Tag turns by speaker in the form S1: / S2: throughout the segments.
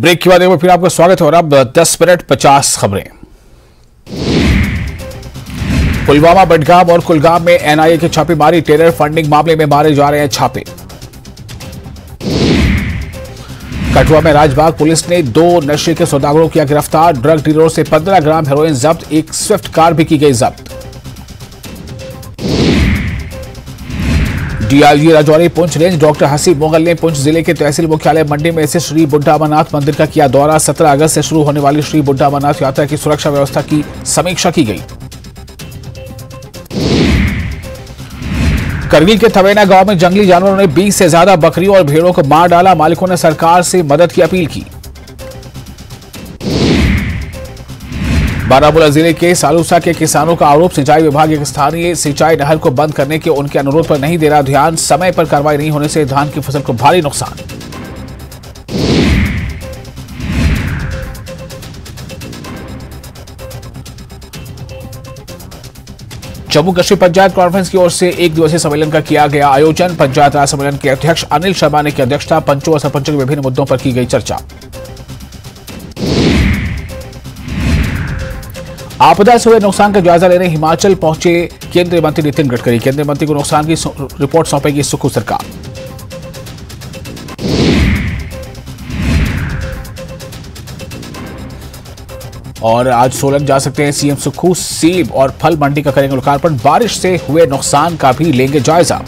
S1: Break के बाद एक बार फिर आपका स्वागत है और अब 10 मिनट 50 खबरें। पुलवामा, बडगाम और कुलगाम में एनआईए की छापेमारी, टेरर फंडिंग मामले में मारे जा रहे हैं छापे। कठुआ में राजबाग पुलिस ने 2 नशे के सौदागरों किया गिरफ्तार, ड्रग डीलरों से 15 ग्राम हेरोइन जब्त, एक स्विफ्ट कार भी की गई जब्त। DIG Rajouri Poonch range doctor Haseeb Mughal ने पुंछ जिले के तहसील मुख्यालय मंडी में से श्री बुड्ढा अमरनाथ मंदिर का किया दौरा। 17 अगस्त से शुरू होने वाली श्री बुड्ढा अमरनाथ यात्रा की सुरक्षा व्यवस्था की समीक्षा की गई। करगिल के थवेना गांव में जंगली जानवरों ने 20 से ज्यादा बकरियों और भेड़ों को मार डाला, मालिकों ने सरकार से मदद की अपील की। बारामूला जिले के सालूसा के किसानों का आरोप, सिंचाई विभाग एक स्थानीय सिंचाई नहर को बंद करने के उनके अनुरोध पर नहीं दे रहा ध्यान, समय पर कार्रवाई नहीं होने से धान की फसल को भारी नुकसान। जम्मू कश्मीर पंचायत कॉन्फ्रेंस की ओर से 1 दिवसीय सम्मेलन का किया गया आयोजन। पंचायत राज सम्मेलन के अध्यक्ष अनिल शर्मा ने की अध्यक्षता, पंचों और सरपंचों के विभिन्न मुद्दों पर की गई चर्चा। आपदा से हुए नुकसान का जायजा लेने हिमाचल पहुंचे केंद्रीय मंत्री नितिन गडकरी, केंद्रीय मंत्री को नुकसान की रिपोर्ट सौंपेगी सुक्खू सरकार। और आज सोलन जा सकते हैं सीएम सुक्खू, सेब और फल मंडी का करेंगे लोकार्पण, बारिश से हुए नुकसान का भी लेंगे जायजा।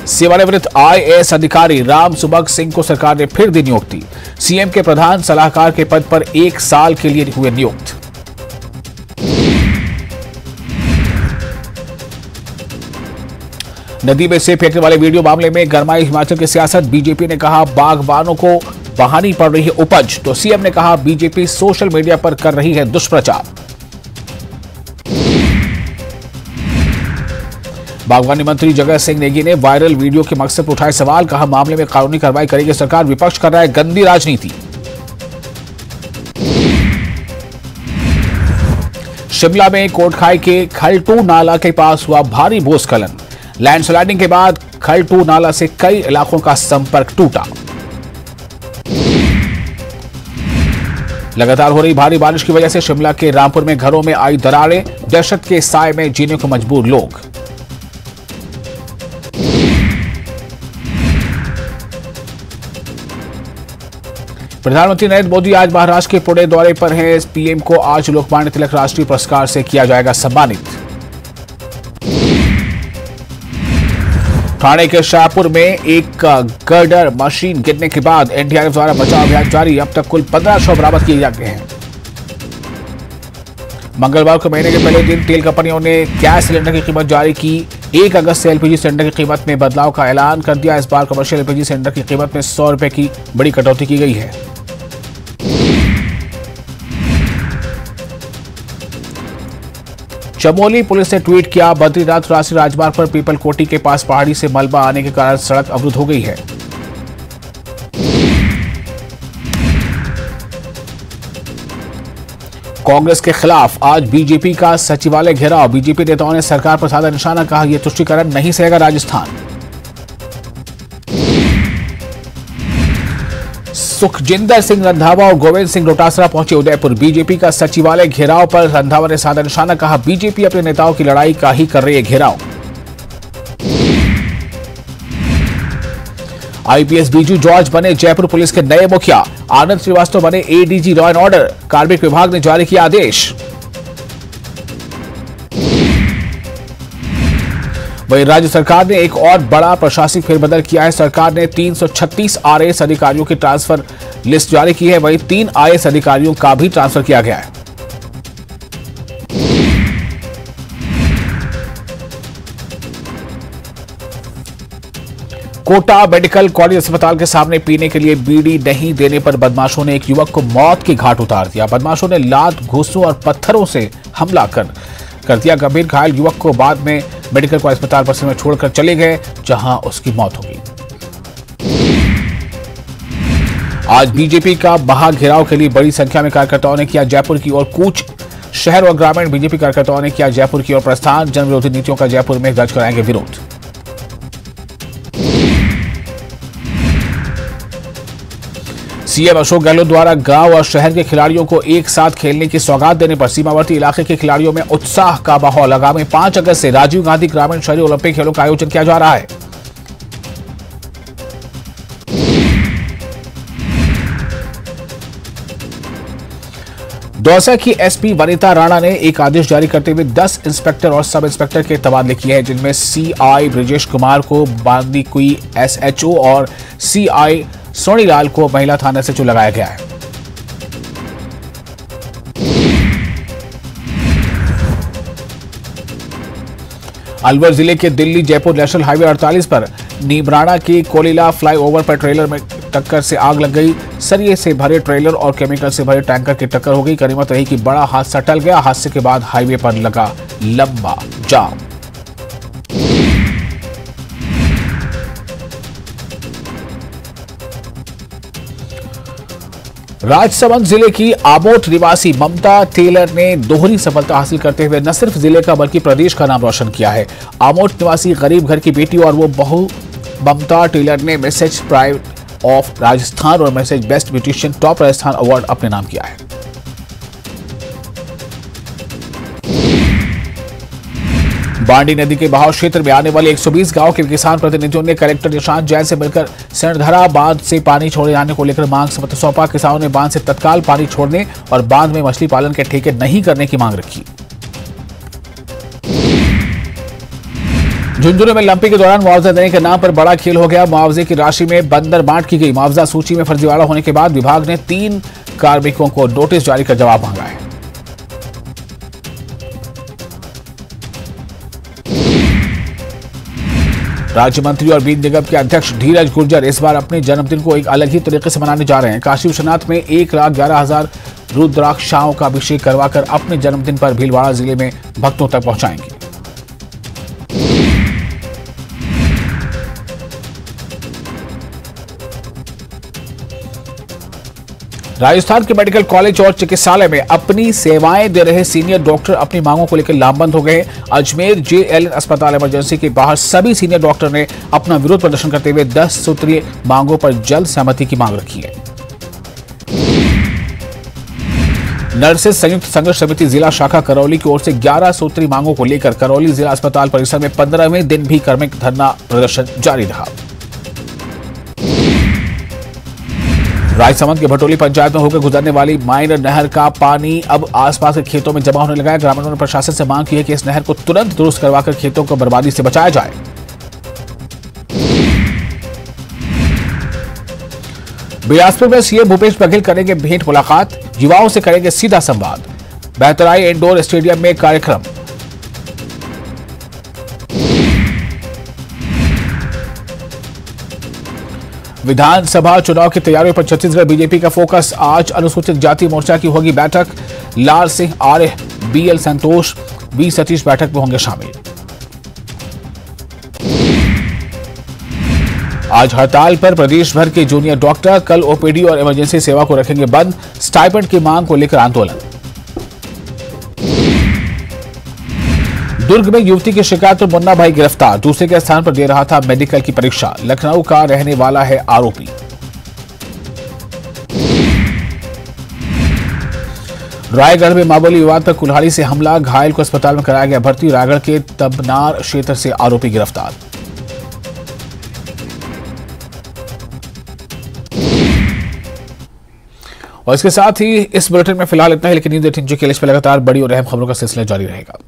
S1: सेवानिवृत्त आईएएस अधिकारी राम सुबक सिंह को सरकार ने फिर दी नियुक्ति, सीएम के प्रधान सलाहकार के पद पर 1 साल के लिए हुए नियुक्त। नदी में सेब फेंकने वाले वीडियो मामले में गरमाई हिमाचल की सियासत, बीजेपी ने कहा बागबानों को बहानी पड़ रही है उपज, तो सीएम ने कहा बीजेपी सोशल मीडिया पर कर रही है दुष्प्रचार। बागवानी मंत्री जगत सिंह नेगी ने वायरल वीडियो के मकसद पर उठाए सवाल, कहा मामले में कानूनी कार्रवाई करेगी सरकार, विपक्ष कर रहा है गंदी राजनीति। शिमला में कोटखाई के खलटू नाला के पास हुआ भारी भूस्खलन, लैंडस्लाइडिंग के बाद खलटू नाला से कई इलाकों का संपर्क टूटा। लगातार हो रही भारी बारिश की वजह से शिमला के रामपुर में घरों में आई दरारें, दहशत के साए में जीने को मजबूर लोग। प्रधानमंत्री नरेंद्र मोदी आज महाराष्ट्र के पुणे दौरे पर हैं। पीएम को आज लोकमान्य तिलक राष्ट्रीय पुरस्कार से किया जाएगा सम्मानित। ठाणे के शाहपुर में एक गर्डर मशीन गिरने के बाद एनडीआरएफ द्वारा बचाव अभियान जारी, अब तक कुल 15 शव बरामद किए जा गए हैं। मंगलवार को महीने के पहले दिन तेल कंपनियों ने गैस सिलेंडर की कीमत जारी की। 1 अगस्त से एलपीजी सिलेंडर की कीमत में बदलाव का ऐलान कर दिया। इस बार कमर्शियल एलपीजी सिलेंडर की कीमत में 100 रुपए की बड़ी कटौती की गई है। चमोली पुलिस ने ट्वीट किया, बद्रीनाथ राष्ट्रीय राजमार्ग पर पीपल कोटी के पास पहाड़ी से मलबा आने के कारण सड़क अवरुद्ध हो गई है। कांग्रेस के खिलाफ आज बीजेपी का सचिवालय घेराव, बीजेपी नेताओं ने सरकार पर साधा निशाना, कहा यह तुष्टीकरण नहीं सहेगा राजस्थान। सुखजिंदर सिंह रंधावा और गोविंद सिंह डोटासरा पहुंचे उदयपुर, बीजेपी का सचिवालय घेराव पर रंधावा ने साधा निशाना, कहा बीजेपी अपने नेताओं की लड़ाई का ही कर रही है घेराव। आईपीएस बीजू जॉर्ज बने जयपुर पुलिस के नए मुखिया, आनंद श्रीवास्तव बने एडीजी लॉ एंड ऑर्डर, कार्मिक विभाग ने जारी किया आदेश। वहीं राज्य सरकार ने एक और बड़ा प्रशासनिक फेरबदल किया है। सरकार ने 336 आरएएस अधिकारियों की ट्रांसफर लिस्ट जारी की है, वहीं 3 आईएएस अधिकारियों का भी ट्रांसफर किया गया है। कोटा मेडिकल कॉलेज अस्पताल के सामने पीने के लिए बीड़ी नहीं देने पर बदमाशों ने एक युवक को मौत की घाट उतार दिया। बदमाशों ने लात, घूंसों और पत्थरों से हमला कर दिया गंभीर घायल युवक को, बाद में मेडिकल कॉलेज अस्पताल परिसर में छोड़कर चले गए, जहां उसकी मौत हो गई। आज बीजेपी का महाघेराव के लिए बड़ी संख्या में कार्यकर्ताओं ने किया जयपुर की ओर कूच, शहर और ग्रामीण बीजेपी कार्यकर्ताओं ने किया जयपुर की ओर प्रस्थान, जन विरोधी नीतियों का जयपुर में दर्ज कराएंगे विरोध। सीएम अशोक गहलोत द्वारा गांव और शहर के खिलाड़ियों को एक साथ खेलने की सौगात देने पर सीमावर्ती इलाके के खिलाड़ियों में उत्साह का माहौल। आगामी 5 अगस्त से राजीव गांधी ग्रामीण शहरी ओलंपिक खेलों का आयोजन किया जा रहा है। दौसा की एसपी वनिता राणा ने एक आदेश जारी करते हुए 10 इंस्पेक्टर और सब इंस्पेक्टर के तबादले किए हैं, जिनमें सीआई ब्रिजेश कुमार को बांदीकुई एसएचओ और सीआई सोनीलाल को महिला थाना एसएचओ लगाया गया है। अलवर जिले के दिल्ली जयपुर नेशनल हाईवे 48 पर नीमराणा के कोलिला फ्लाईओवर पर ट्रेलर में टक्कर से आग लग गई। सरिये से भरे ट्रेलर और केमिकल से भरे टैंकर की टक्कर हो गई। गनीमत रही कि बड़ा हादसा टल गया। हादसे के बाद हाईवे पर लगा लंबा जाम। राजसमंद जिले की आमोट निवासी ममता टेलर ने दोहरी सफलता हासिल करते हुए न सिर्फ जिले का बल्कि प्रदेश का नाम रोशन किया है। आमोट निवासी गरीब घर की बेटी और वो बहू ममता टेलर ने मिसेज प्राइड ऑफ राजस्थान और Mrs best beautician top Rajasthan award अपने नाम किया है। बांडी नदी के बहाव क्षेत्र में आने वाले 120 गांव के किसान प्रतिनिधियों ने कलेक्टर निशांत जैन से मिलकर सेंधरा बांध से पानी छोड़े जाने को लेकर मांग पत्र सौंपा। किसानों ने बांध से तत्काल पानी छोड़ने और बांध में मछली पालन के ठेके नहीं करने की मांग रखी। झुंझुनू में लंपी के दौरान मुआवजा देने के नाम पर बड़ा खेल हो गया। मुआवजे की राशि में बंदर बांट की गई। मुआवजा सूची में फर्जीवाड़ा होने के बाद विभाग ने 3 कार्मिकों को नोटिस जारी कर जवाब मांगा है। राज्य मंत्री और बीज निगम के अध्यक्ष धीरज गुर्जर इस बार अपने जन्मदिन को एक अलग ही तरीके से मनाने जा रहे हैं। काशी विश्वनाथ में 1,11,000 रुद्राक्षाओं का अभिषेक करवाकर अपने जन्मदिन पर भीलवाड़ा जिले में भक्तों तक पहुंचाएंगे। राजस्थान के मेडिकल कॉलेज और चिकित्सालय में अपनी सेवाएं दे रहे सीनियर डॉक्टर अपनी मांगों को लेकर लामबंद हो गए। अजमेर जेएलएन अस्पताल इमरजेंसी के बाहर सभी सीनियर डॉक्टर ने अपना विरोध प्रदर्शन करते हुए 10 सूत्रीय मांगों पर जल्द सहमति की मांग रखी है। नर्सेज संयुक्त संघर्ष समिति जिला शाखा करौली की ओर से 11 सूत्रीय मांगों को लेकर करौली जिला अस्पताल परिसर में 15वें दिन भी क्रमिक धरना प्रदर्शन जारी रहा। राजसमंद के भटोली पंचायत में होकर गुजरने वाली माइनर नहर का पानी अब आसपास के खेतों में जमा होने लगा है। ग्रामीणों ने प्रशासन से मांग की है कि इस नहर को तुरंत दुरुस्त करवाकर खेतों को बर्बादी से बचाया जाए। बिलासपुर में सीएम भूपेश बघेल करेंगे भेंट मुलाकात। युवाओं से करेंगे सीधा संवाद। बेहतराई इंडोर स्टेडियम में कार्यक्रम। विधानसभा चुनाव की तैयारियों पर छत्तीसगढ़ बीजेपी का फोकस। आज अनुसूचित जाति मोर्चा की होगी बैठक। लाल सिंह आर्य, बीएल संतोष, बी सतीश बैठक में होंगे शामिल। आज हड़ताल पर प्रदेश भर के जूनियर डॉक्टर। कल ओपीडी और इमरजेंसी सेवा को रखेंगे बंद। स्टाइपेंड की मांग को लेकर आंदोलन। दुर्ग में युवती की शिकायत पर मुन्ना भाई गिरफ्तार। दूसरे के स्थान पर दे रहा था मेडिकल की परीक्षा। लखनऊ का रहने वाला है आरोपी। रायगढ़ में मामूली विवाद पर कुल्हाड़ी से हमला। घायल को अस्पताल में कराया गया भर्ती। रायगढ़ के तबनार क्षेत्र से आरोपी गिरफ्तार। और इसके साथ ही इस बुलेटिन में फिलहाल इतना ही, लेकिन न्यूज़ 18 के लिए लगातार बड़ी और अहम खबरों का सिलसिला जारी रहेगा।